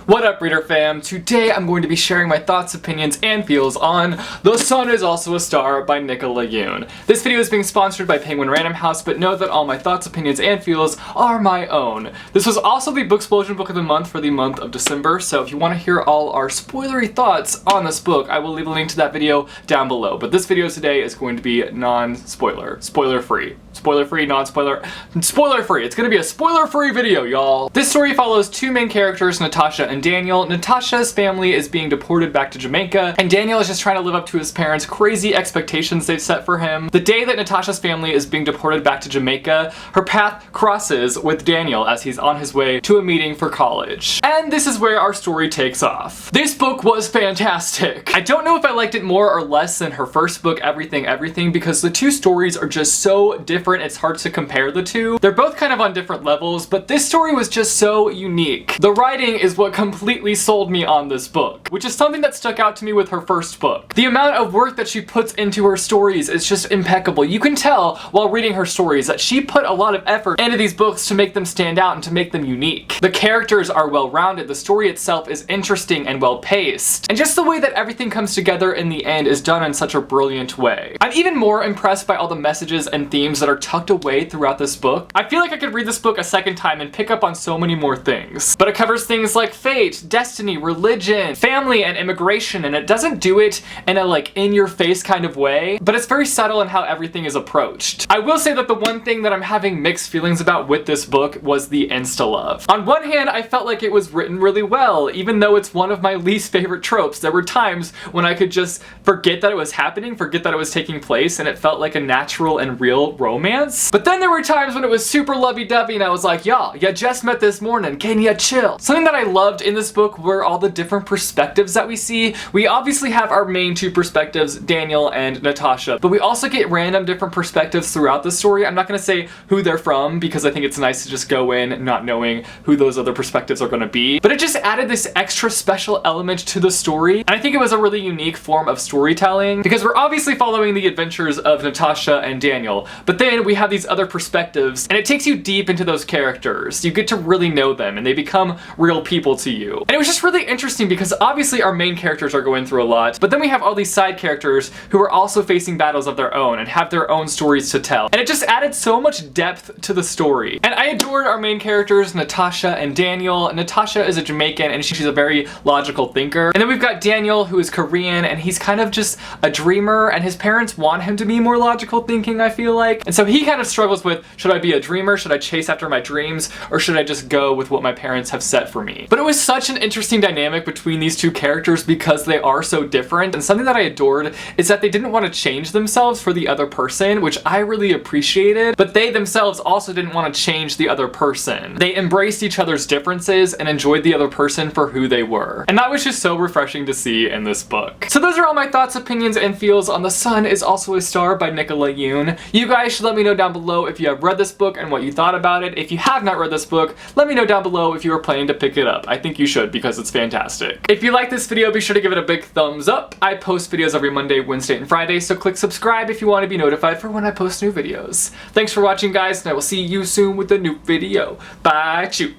What up, reader fam? Today I'm going to be sharing my thoughts, opinions, and feels on The Sun Is Also a Star by Nicola Yoon. This video is being sponsored by Penguin Random House, but know that all my thoughts, opinions, and feels are my own. This was also the Booksplosion book of the month for the month of December, so if you want to hear all our spoilery thoughts on this book, I will leave a link to that video down below. But this video today is going to be non-spoiler, spoiler-free. Spoiler-free, non-spoiler, spoiler-free. It's gonna be a spoiler-free video, y'all. This story follows two main characters, Natasha and Daniel. Natasha's family is being deported back to Jamaica, and Daniel is just trying to live up to his parents' crazy expectations they've set for him. The day that Natasha's family is being deported back to Jamaica, her path crosses with Daniel as he's on his way to a meeting for college. And this is where our story takes off. This book was fantastic. I don't know if I liked it more or less than her first book, Everything, because the two stories are just so different, it's hard to compare the two. They're both kind of on different levels, but this story was just so unique. The writing is what completely sold me on this book, which is something that stuck out to me with her first book. The amount of work that she puts into her stories is just impeccable. You can tell while reading her stories that she put a lot of effort into these books to make them stand out and to make them unique. The characters are well-rounded, the story itself is interesting and well-paced, and just the way that everything comes together in the end is done in such a brilliant way. I'm even more impressed by all the messages and themes that are tucked away throughout this book. I feel like I could read this book a second time and pick up on so many more things. But it covers things like fate, destiny, religion, family, and immigration, and it doesn't do it in a in-your-face kind of way, but it's very subtle in how everything is approached. I will say that the one thing that I'm having mixed feelings about with this book was the insta-love. On one hand, I felt like it was written really well, even though it's one of my least favorite tropes. There were times when I could just forget that it was happening, forget that it was taking place, and it felt like a natural and real romance. But then there were times when it was super lovey-dovey and I was like, y'all, ya just met this morning, can ya chill? Something that I loved in this book were all the different perspectives that we see. We obviously have our main two perspectives, Daniel and Natasha, but we also get random different perspectives throughout the story. I'm not gonna say who they're from because I think it's nice to just go in not knowing who those other perspectives are gonna be, but it just added this extra special element to the story, and I think it was a really unique form of storytelling because we're obviously following the adventures of Natasha and Daniel, but then we have these other perspectives, and it takes you deep into those characters. You get to really know them, and they become real people to you. And it was just really interesting because obviously our main characters are going through a lot, but then we have all these side characters who are also facing battles of their own and have their own stories to tell. And it just added so much depth to the story. And I adored our main characters, Natasha and Daniel. Natasha is a Jamaican, and she's a very logical thinker. And then we've got Daniel, who is Korean, and he's kind of just a dreamer, and his parents want him to be more logical thinking, I feel like. And so he kind of struggles with, should I be a dreamer? Should I chase after my dreams? Or should I just go with what my parents have set for me? But it was such an interesting dynamic between these two characters because they are so different. And something that I adored is that they didn't want to change themselves for the other person, which I really appreciated, but they themselves also didn't want to change the other person. They embraced each other's differences and enjoyed the other person for who they were. And that was just so refreshing to see in this book. So those are all my thoughts, opinions, and feels on The Sun Is Also a Star by Nicola Yoon. You guys should let me know down below if you have read this book and what you thought about it. If you have not read this book, let me know down below if you are planning to pick it up. I think you should because it's fantastic. If you like this video, be sure to give it a big thumbs up. I post videos every Monday, Wednesday, and Friday, so click subscribe if you want to be notified for when I post new videos. Thanks for watching, guys, and I will see you soon with a new video. Bye, chew.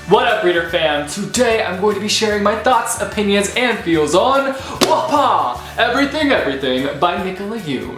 What up, reader fam? Today I'm going to be sharing my thoughts, opinions, and feels on Everything by Nicola Yoon.